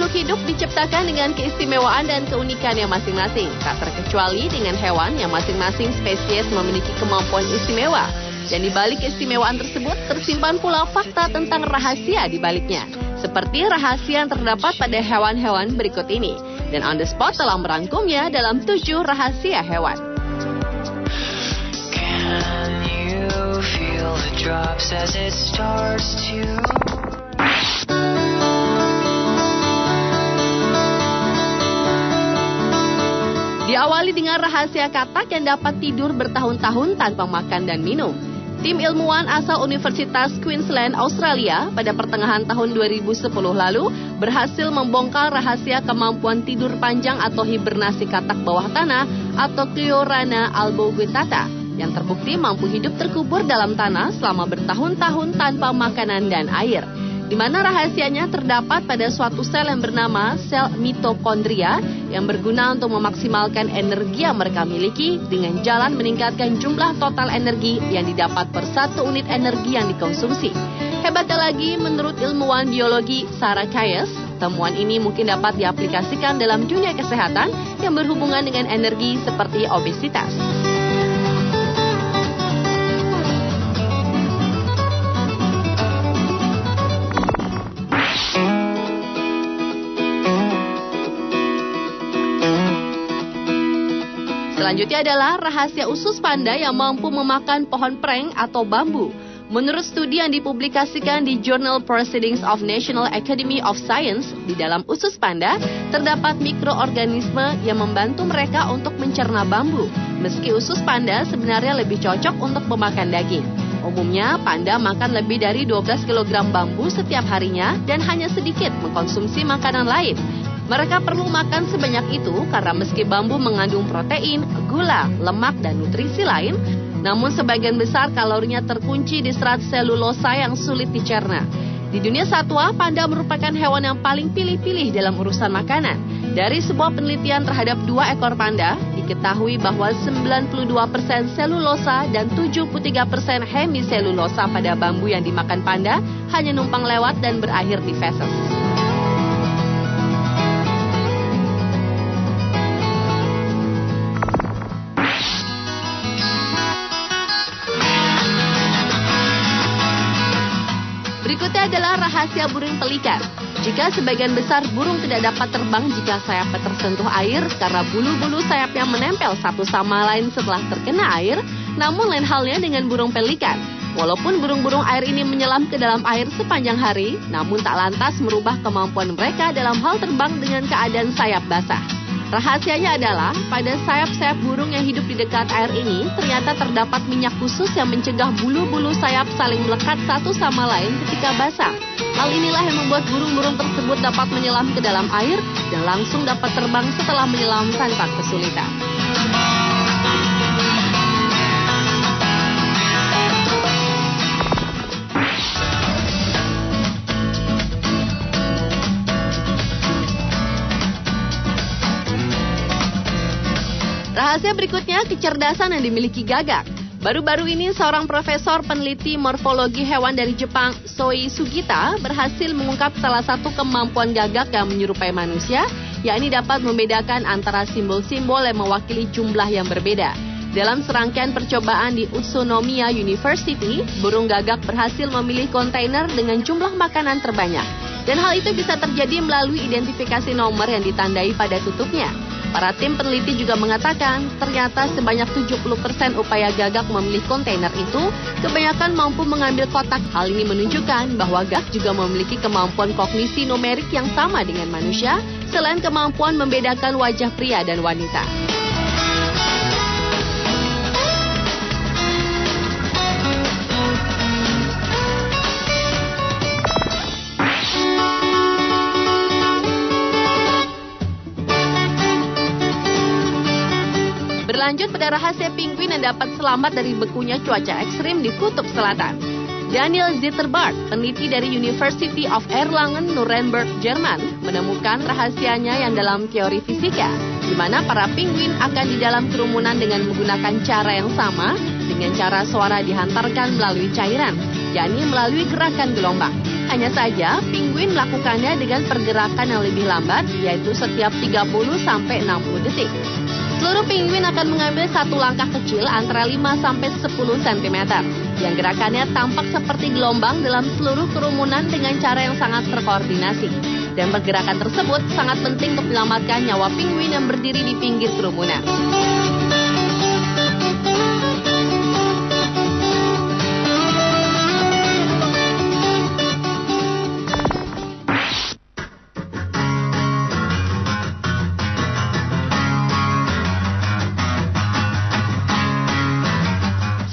Makhluk hidup diciptakan dengan keistimewaan dan keunikannya masing-masing, tak terkecuali dengan hewan yang masing-masing spesies memiliki kemampuan istimewa. Dan di balik keistimewaan tersebut tersimpan pula fakta tentang rahasia di baliknya. Seperti rahasia yang terdapat pada hewan-hewan berikut ini. Dan On The Spot telah merangkumnya dalam 7 rahasia hewan. Can you feel the drops as it starts to... Diawali dengan rahasia katak yang dapat tidur bertahun-tahun tanpa makan dan minum. Tim ilmuwan asal Universitas Queensland, Australia pada pertengahan tahun 2010 lalu berhasil membongkar rahasia kemampuan tidur panjang atau hibernasi katak bawah tanah atau Cliorana alboguetata yang terbukti mampu hidup terkubur dalam tanah selama bertahun-tahun tanpa makanan dan air. Di mana rahasianya terdapat pada suatu sel yang bernama sel mitokondria yang berguna untuk memaksimalkan energi yang mereka miliki dengan jalan meningkatkan jumlah total energi yang didapat per 1 unit energi yang dikonsumsi. Hebatnya lagi, menurut ilmuwan biologi Sarah Kayes, temuan ini mungkin dapat diaplikasikan dalam dunia kesehatan yang berhubungan dengan energi seperti obesitas. Selanjutnya adalah rahasia usus panda yang mampu memakan pohon prank atau bambu. Menurut studi yang dipublikasikan di Journal Proceedings of National Academy of Science, di dalam usus panda terdapat mikroorganisme yang membantu mereka untuk mencerna bambu. Meski usus panda sebenarnya lebih cocok untuk memakan daging. Umumnya, panda makan lebih dari 12 kg bambu setiap harinya dan hanya sedikit mengkonsumsi makanan lain. Mereka perlu makan sebanyak itu karena meski bambu mengandung protein, gula, lemak, dan nutrisi lain, namun sebagian besar kalorinya terkunci di serat selulosa yang sulit dicerna. Di dunia satwa, panda merupakan hewan yang paling pilih-pilih dalam urusan makanan. Dari sebuah penelitian terhadap 2 ekor panda, diketahui bahwa 92% selulosa dan 73% hemiselulosa pada bambu yang dimakan panda hanya numpang lewat dan berakhir di feses. Berikutnya adalah rahasia burung pelikan. Jika sebagian besar burung tidak dapat terbang jika sayapnya tersentuh air karena bulu-bulu sayapnya menempel satu sama lain setelah terkena air, namun lain halnya dengan burung pelikan. Walaupun burung-burung air ini menyelam ke dalam air sepanjang hari, namun tak lantas merubah kemampuan mereka dalam hal terbang dengan keadaan sayap basah. Rahasianya adalah pada sayap-sayap burung yang hidup di dekat air ini ternyata terdapat minyak khusus yang mencegah bulu-bulu sayap saling melekat satu sama lain ketika basah. Hal inilah yang membuat burung-burung tersebut dapat menyelam ke dalam air dan langsung dapat terbang setelah menyelam tanpa kesulitan. Rahasia berikutnya, kecerdasan yang dimiliki gagak. Baru-baru ini seorang profesor peneliti morfologi hewan dari Jepang, Soi Sugita, berhasil mengungkap salah satu kemampuan gagak yang menyerupai manusia, yakni dapat membedakan antara simbol-simbol yang mewakili jumlah yang berbeda. Dalam serangkaian percobaan di Utsunomiya University, burung gagak berhasil memilih kontainer dengan jumlah makanan terbanyak. Dan hal itu bisa terjadi melalui identifikasi nomor yang ditandai pada tutupnya. Para tim peneliti juga mengatakan, ternyata sebanyak 70% upaya gagak memilih kontainer itu, kebanyakan mampu mengambil kotak. Hal ini menunjukkan bahwa gagak juga memiliki kemampuan kognisi numerik yang sama dengan manusia, selain kemampuan membedakan wajah pria dan wanita. Berlanjut pada rahasia penguin yang dapat selamat dari bekunya cuaca ekstrim di Kutub Selatan. Daniel Zitterbart, peneliti dari University of Erlangen, Nuremberg, Jerman, menemukan rahasianya yang dalam teori fisika, di mana para penguin akan di dalam kerumunan dengan menggunakan cara yang sama, dengan cara suara dihantarkan melalui cairan, yakni melalui gerakan gelombang. Hanya saja, penguin melakukannya dengan pergerakan yang lebih lambat, yaitu setiap 30-60 detik. Seluruh penguin akan mengambil satu langkah kecil antara 5-10 cm, yang gerakannya tampak seperti gelombang dalam seluruh kerumunan dengan cara yang sangat terkoordinasi. Dan pergerakan tersebut sangat penting untuk menyelamatkan nyawa penguin yang berdiri di pinggir kerumunan.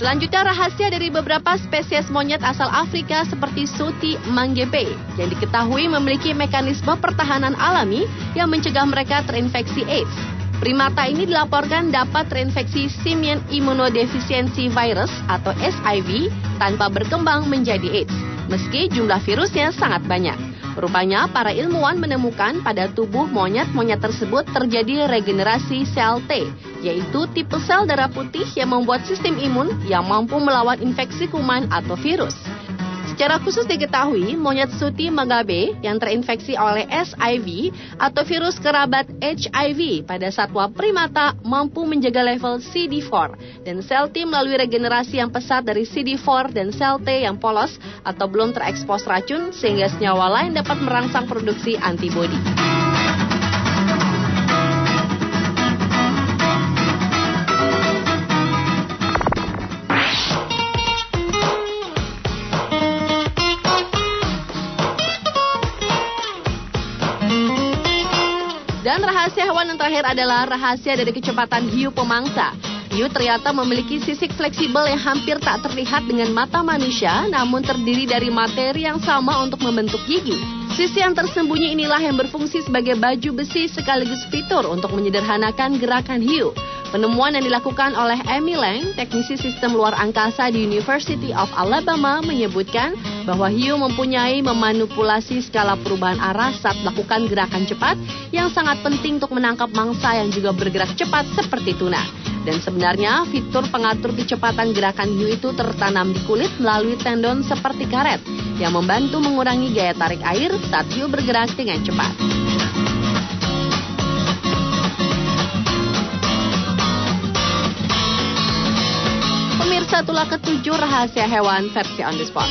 Selanjutnya, rahasia dari beberapa spesies monyet asal Afrika seperti Soti mangepe yang diketahui memiliki mekanisme pertahanan alami yang mencegah mereka terinfeksi AIDS. Primata ini dilaporkan dapat terinfeksi simian immunodeficiency virus atau SIV tanpa berkembang menjadi AIDS, meski jumlah virusnya sangat banyak. Rupanya, para ilmuwan menemukan pada tubuh monyet-monyet tersebut terjadi regenerasi sel T, yaitu tipe sel darah putih yang membuat sistem imun yang mampu melawan infeksi kuman atau virus. Secara khusus diketahui, monyet Soti mangepe yang terinfeksi oleh SIV atau virus kerabat HIV pada satwa primata mampu menjaga level CD4 dan sel T melalui regenerasi yang pesat dari CD4 dan sel T yang polos atau belum terekspos racun sehingga senyawa lain dapat merangsang produksi antibodi. Dan rahasia hewan yang terakhir adalah rahasia dari kecepatan hiu pemangsa. Hiu ternyata memiliki sisik fleksibel yang hampir tak terlihat dengan mata manusia, namun terdiri dari materi yang sama untuk membentuk gigi. Sisi yang tersembunyi inilah yang berfungsi sebagai baju besi sekaligus fitur untuk menyederhanakan gerakan hiu. Penemuan yang dilakukan oleh Amy Lang, teknisi sistem luar angkasa di University of Alabama, menyebutkan bahwa hiu mempunyai memanipulasi skala perubahan arah saat melakukan gerakan cepat yang sangat penting untuk menangkap mangsa yang juga bergerak cepat seperti tuna. Dan sebenarnya fitur pengatur kecepatan gerakan hiu itu tertanam di kulit melalui tendon seperti karet yang membantu mengurangi gaya tarik air saat hiu bergerak dengan cepat. Pemirsa, itulah ketujuh rahasia hewan versi On The Spot.